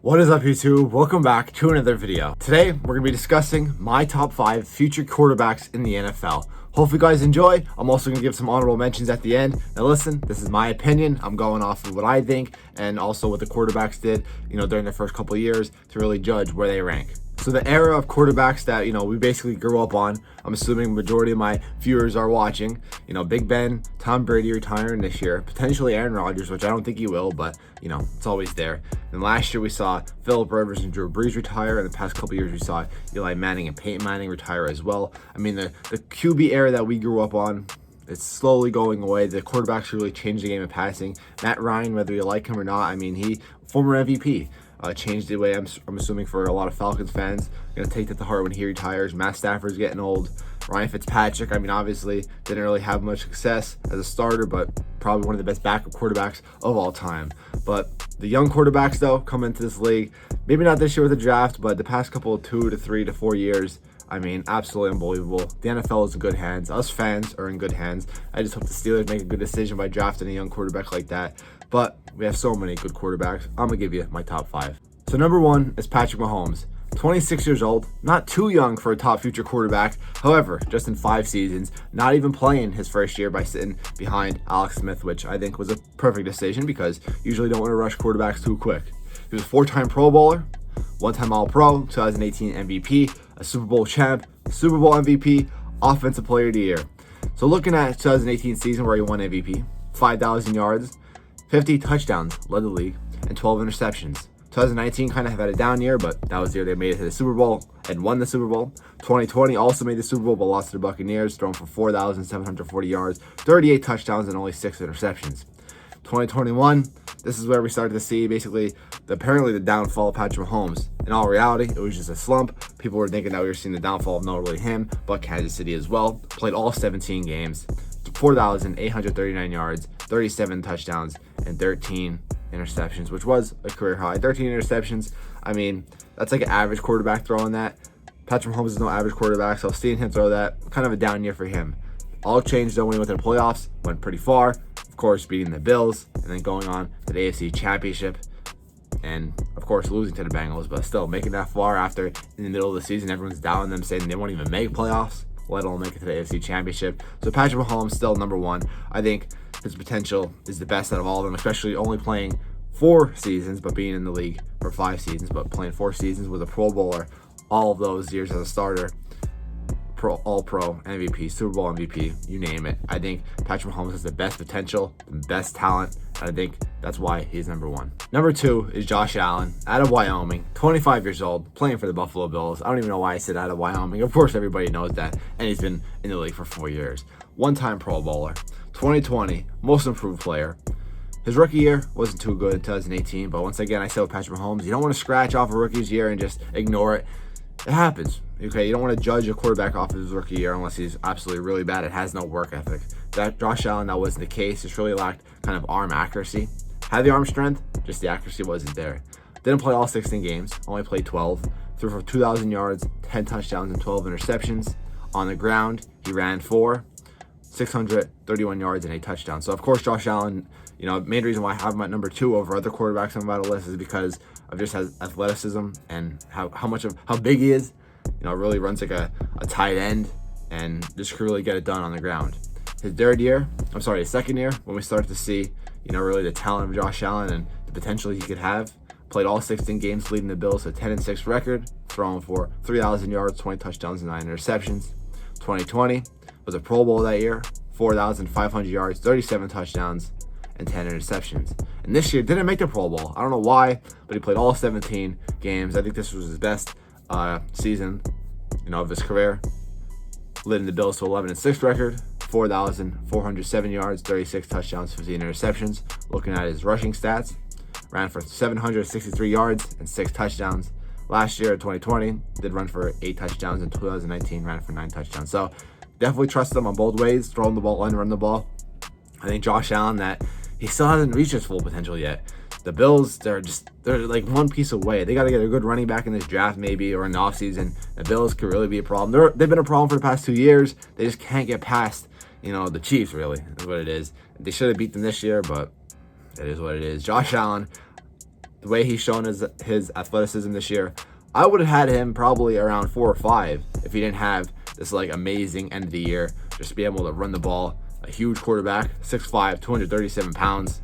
What is up, YouTube? Welcome back to another video. Today, we're going to be discussing my top 5 future quarterbacks in the NFL. Hopefully you guys enjoy. I'm also going to give some honorable mentions at the end. Now listen, this is my opinion. I'm going off of what I think and also what the quarterbacks did, during their first couple of years to really judge where they rank. So the era of quarterbacks that, we basically grew up on, I'm assuming majority of my viewers are watching, Big Ben, Tom Brady retiring this year, potentially Aaron Rodgers, which I don't think he will, but, it's always there. And last year we saw Philip Rivers and Drew Brees retire. In the past couple years we saw Eli Manning and Peyton Manning retire as well. I mean, the QB era that we grew up on, it's slowly going away. The quarterbacks really changed the game of passing. Matt Ryan, whether you like him or not, he former MVP. Changed the way I'm assuming for a lot of Falcons fans. Gonna take that to heart when he retires. Matt Stafford's getting old. Ryan Fitzpatrick, obviously didn't really have much success as a starter, but probably one of the best backup quarterbacks of all time. But the young quarterbacks, though, come into this league. Maybe not this year with the draft, but the past couple of 2 to 3 to 4 years, absolutely unbelievable. The NFL is in good hands. Us fans are in good hands. I just hope the Steelers make a good decision by drafting a young quarterback like that. But we have so many good quarterbacks. I'm going to give you my top 5. So number 1 is Patrick Mahomes. 26 years old, not too young for a top future quarterback. However, just in 5 seasons, not even playing his first year by sitting behind Alex Smith, which I think was a perfect decision because usually don't want to rush quarterbacks too quick. He was a 4-time Pro Bowler, 1-time All-Pro, 2018 MVP, a Super Bowl champ, Super Bowl MVP, Offensive Player of the Year. So looking at 2018 season where he won MVP, 5,000 yards, 50 touchdowns, led the league, and 12 interceptions. 2019 kind of had a down year, but that was the year they made it to the Super Bowl and won the Super Bowl. 2020 also made the Super Bowl, but lost to the Buccaneers, thrown for 4,740 yards, 38 touchdowns, and only 6 interceptions. 2021, this is where we started to see basically apparently the downfall of Patrick Mahomes. In all reality, it was just a slump. People were thinking that we were seeing the downfall of not only him, but Kansas City as well. Played all 17 games, 4,839 yards, 37 touchdowns, and 13 interceptions, which was a career high. 13 interceptions. That's like an average quarterback throwing that. Patrick Mahomes is no average quarterback, so seeing him throw that, kind of a down year for him. All changed though when he went to the playoffs, went pretty far. Of course, beating the Bills, and then going on to the AFC Championship, and of course losing to the Bengals, but still making that far after in the middle of the season, everyone's doubting them, saying they won't even make playoffs, let alone make it to the AFC Championship. So Patrick Mahomes still number 1. I think his potential is the best out of all of them, especially only playing 4 seasons, but being in the league for 5 seasons, but playing 4 seasons with a Pro Bowler, all of those years as a starter, All-Pro, MVP, Super Bowl MVP, you name it. I think Patrick Mahomes has the best potential, the best talent, and I think that's why he's number 1. Number 2 is Josh Allen, out of Wyoming, 25 years old, playing for the Buffalo Bills. I don't even know why I said out of Wyoming. Of course, everybody knows that, and he's been in the league for 4 years. 1-time Pro Bowler, 2020, most improved player. His rookie year wasn't too good in 2018, but once again, I said with Patrick Mahomes, you don't want to scratch off a rookie's year and just ignore it. It happens, okay? You don't want to judge a quarterback off of his rookie year unless he's absolutely really bad. It has no work ethic. That Josh Allen, that wasn't the case. Just really lacked kind of arm accuracy. Had the arm strength, just the accuracy wasn't there. Didn't play all 16 games, only played 12. Threw for 2,000 yards, 10 touchdowns, and 12 interceptions. On the ground, he ran for 631 yards and 8 touchdowns. So, of course, Josh Allen, main reason why I have him at number 2 over other quarterbacks on my list is because of just his athleticism and how big he is. Really runs like a tight end and just could really get it done on the ground. His second year, when we started to see, really the talent of Josh Allen and the potential he could have. Played all 16 games, leading the Bills to a 10-6 record, throwing for 3,000 yards, 20 touchdowns, and 9 interceptions. 2020 was a Pro Bowl that year, 4,500 yards, 37 touchdowns, and 10 interceptions. And this year didn't make the Pro Bowl. I don't know why, but he played all 17 games. I think this was his best season, of his career. Leading the Bills to 11-6 record, 4,407 yards, 36 touchdowns, 15 interceptions. Looking at his rushing stats, ran for 763 yards and 6 touchdowns. Last year, 2020, did run for 8 touchdowns. In 2019, ran for 9 touchdowns. So definitely trust him on both ways, throwing the ball and run the ball. I think Josh Allen, that he still hasn't reached his full potential yet. The Bills, they're like one piece away. They got to get a good running back in this draft maybe, or in the offseason. The Bills could really be a problem. They've been a problem for the past 2 years. They just can't get past, the Chiefs, really, is what it is. They should have beat them this year, but it is what it is. Josh Allen, the way he's shown his athleticism this year, I would have had him probably around 4 or 5 if he didn't have this like amazing end of the year. Just to be able to run the ball, a huge quarterback, 6'5", 237 pounds.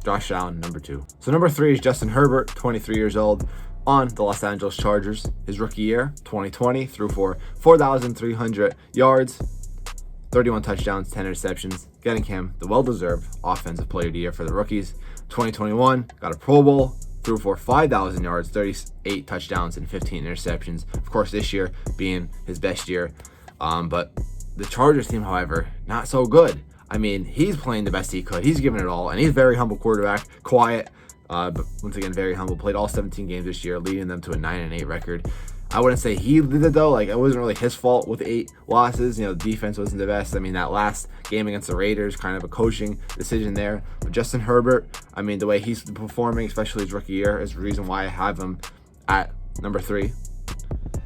Josh Allen, number 2. So number 3 is Justin Herbert, 23 years old, on the Los Angeles Chargers. His rookie year, 2020, threw for 4,300 yards, 31 touchdowns, 10 interceptions, getting him the well-deserved Offensive Player of the Year for the rookies. 2021, got a Pro Bowl, threw for 5,000 yards, 38 touchdowns, and 15 interceptions. Of course, this year being his best year. But the Chargers team, however, not so good. I mean, he's playing the best he could. He's giving it all, and he's a very humble quarterback, quiet, but once again, very humble. Played all 17 games this year, leading them to a 9-8 record. I wouldn't say he did it, though. Like, it wasn't really his fault with 8 losses. The defense wasn't the best. I mean, that last game against the Raiders, kind of a coaching decision there. But Justin Herbert, I mean, the way he's performing, especially his rookie year, is the reason why I have him at number 3.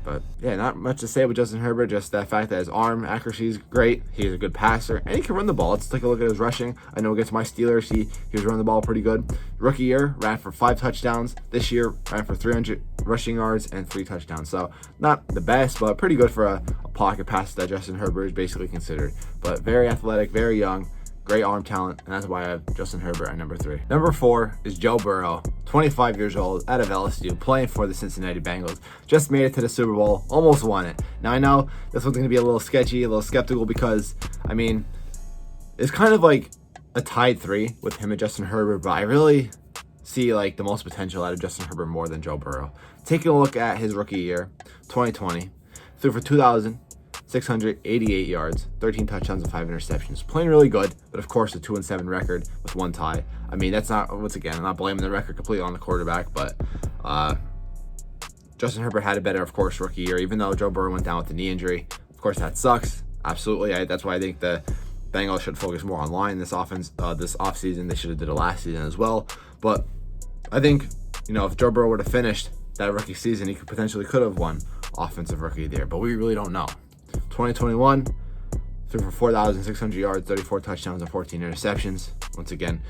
But yeah, not much to say with Justin Herbert, just that fact that his arm accuracy is great. He's a good passer, and he can run the ball. Let's take a look at his rushing. I know against my Steelers, he was running the ball pretty good. Rookie year, ran for 5 touchdowns. This year, ran for 300 rushing yards and 3 touchdowns. So not the best, but pretty good for a pocket passer that Justin Herbert is basically considered. But very athletic, very young. Great arm talent, and that's why I have Justin Herbert at number 3. Number 4 is Joe Burrow, 25 years old, out of LSU, playing for the Cincinnati Bengals. Just made it to the Super Bowl, almost won it. Now, I know this one's going to be a little sketchy, a little skeptical, because, I mean, it's kind of like a tied 3 with him and Justin Herbert, but I really see, like, the most potential out of Justin Herbert more than Joe Burrow. Taking a look at his rookie year, 2020, threw for 2,688 yards, 13 touchdowns, and 5 interceptions. Playing really good, but of course a 2-7 record with 1 tie. I mean, that's not, once again, I'm not blaming the record completely on the quarterback, but Justin Herbert had a better, of course, rookie year, even though Joe Burrow went down with the knee injury. Of course, that sucks. Absolutely. That's why I think the Bengals should focus more on line this offseason. They should have did it last season as well. But I think, if Joe Burrow would have finished that rookie season, he could have won Offensive Rookie of the Year, but we really don't know. 2021, threw for 4,600 yards, 34 touchdowns, and 14 interceptions. Once again,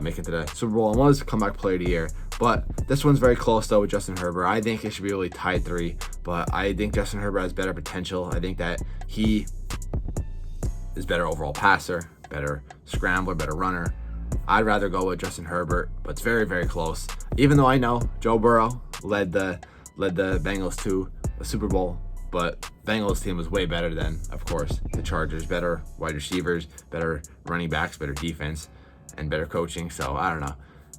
making it to the Super Bowl and was Comeback Player of the Year. But this one's very close, though, with Justin Herbert. I think it should be really tied 3, but I think Justin Herbert has better potential. I think that he is better overall passer, better scrambler, better runner. I'd rather go with Justin Herbert, but it's very, very close. Even though I know Joe Burrow led the Bengals to a Super Bowl, but Bengals team was way better than, of course, the Chargers. Better wide receivers, better running backs, better defense, and better coaching. So I don't know.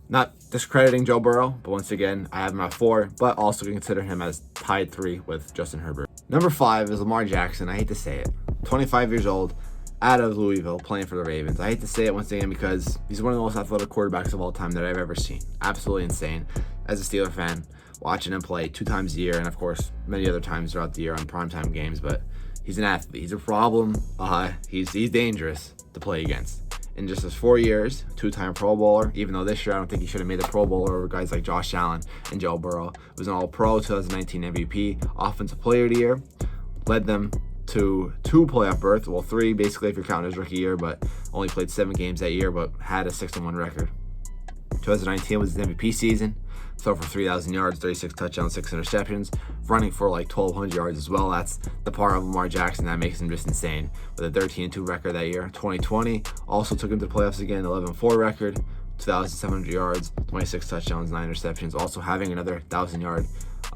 Not discrediting Joe Burrow, but once again, I have him at 4, but also consider him as tied 3 with Justin Herbert. Number 5 is Lamar Jackson. I hate to say it. 25 years old, out of Louisville, playing for the Ravens. I hate to say it once again because he's one of the most athletic quarterbacks of all time that I've ever seen. Absolutely insane. As a Steeler fan, watching him play 2 times a year, and of course many other times throughout the year on primetime games, but he's an athlete. He's a problem. He's dangerous to play against. In just his 4 years, 2-time Pro Bowler, even though this year I don't think he should have made the Pro Bowler over guys like Josh Allen and Joe Burrow. Was an All-Pro, 2019 MVP, Offensive Player of the Year, led them to 2 playoff berths, 3 basically if you're counting his rookie year, but only played 7 games that year, but had a 6-1 record. 2019 was his MVP season. Throw for 3,000 yards, 36 touchdowns, 6 interceptions, running for like 1,200 yards as well. That's the part of Lamar Jackson that makes him just insane. With a 13-2 record that year. 2020 also took him to the playoffs again, 11-4 record, 2,700 yards, 26 touchdowns, 9 interceptions. Also having another 1,000-yard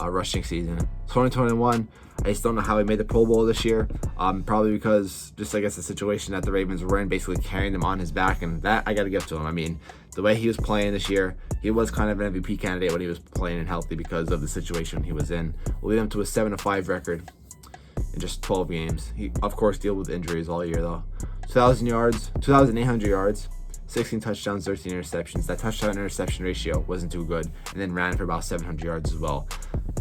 rushing season. 2021, I just don't know how he made the Pro Bowl this year. Probably because just I guess the situation that the Ravens were in, basically carrying them on his back, and that I got to give to him. I mean, the way he was playing this year, he was kind of an MVP candidate when he was playing and healthy because of the situation he was in. Leading him to a 7-5 record in just 12 games. He, of course, dealt with injuries all year though. 2,800 yards, 16 touchdowns, 13 interceptions. That touchdown-interception ratio wasn't too good, and then ran for about 700 yards as well.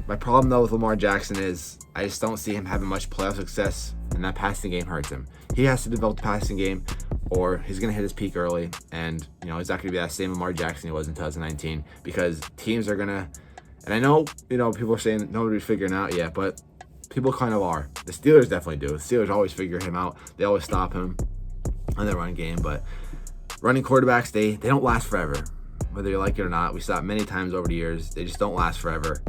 My problem, though, with Lamar Jackson is I just don't see him having much playoff success, and that passing game hurts him. He has to develop the passing game, or he's going to hit his peak early, and, he's not going to be that same Lamar Jackson he was in 2019, because teams are going to, and I know, people are saying nobody's figuring out yet, but people kind of are. The Steelers definitely do. The Steelers always figure him out. They always stop him on their run game, but running quarterbacks, they don't last forever. whether you like it or not. We saw it many times over the years. They just don't last forever.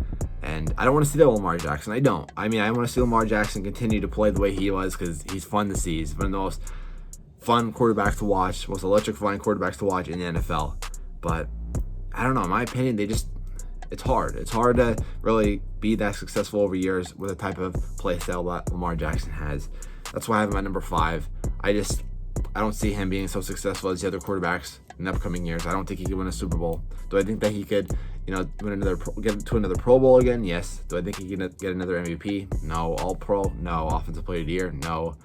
And I don't want to see that with Lamar Jackson. I don't. I mean, I want to see Lamar Jackson continue to play the way he was because he's fun to see. He's one of the most fun quarterbacks to watch, most electrifying quarterbacks to watch in the NFL. But I don't know. In my opinion, it's hard. It's hard to really be that successful over years with the type of play style that Lamar Jackson has. That's why I have him at number 5. I don't see him being so successful as the other quarterbacks in the upcoming years. I don't think he could win a Super Bowl. Do I think that he could, get to another Pro Bowl again? Yes. Do I think he can get another MVP? No. All Pro? No. Offensive Player of the Year? No.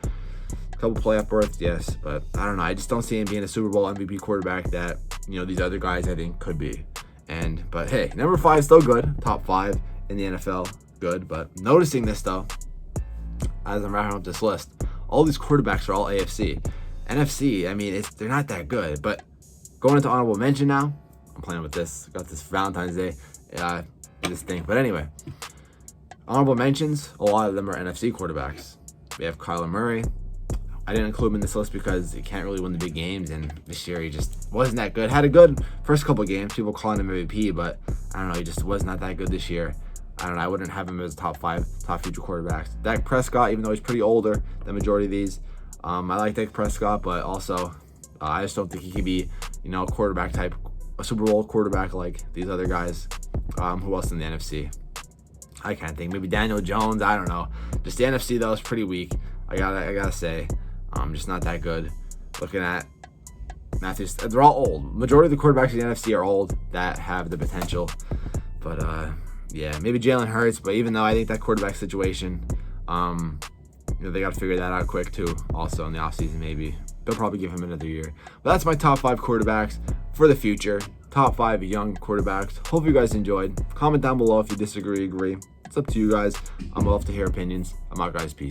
Couple playoff berths? Yes. But I don't know. I just don't see him being a Super Bowl MVP quarterback that, these other guys I think could be. But hey, number 5 is still good. Top 5 in the NFL. Good. But noticing this though, as I'm wrapping up this list, all these quarterbacks are all AFC. NFC, I mean, they're not that good. But going into honorable mention now, I'm playing with this. Got this Valentine's Day, this thing. But anyway, honorable mentions, a lot of them are NFC quarterbacks. We have Kyler Murray. I didn't include him in this list because he can't really win the big games, and this year he just wasn't that good. Had a good first couple games, people calling him MVP, but I don't know, he just was not that good this year. I don't know, I wouldn't have him as top 5, top future quarterbacks. Dak Prescott, even though he's pretty older than majority of these, I like Dak Prescott, but also I just don't think he can be, a quarterback type, a Super Bowl quarterback like these other guys. Who else in the NFC? I can't think. Maybe Daniel Jones. I don't know. Just the NFC though is pretty weak. I gotta say, just not that good. Looking at Matthews, they're all old. Majority of the quarterbacks in the NFC are old that have the potential. But yeah, maybe Jalen Hurts. But even though I think that quarterback situation, they got to figure that out quick too. Also in the offseason, maybe they'll probably give him another year. But that's my top 5 quarterbacks for the future. Top 5 young quarterbacks. Hope you guys enjoyed. Comment down below if you disagree, agree. It's up to you guys. I'm love to hear opinions. I'm out, guys. Peace.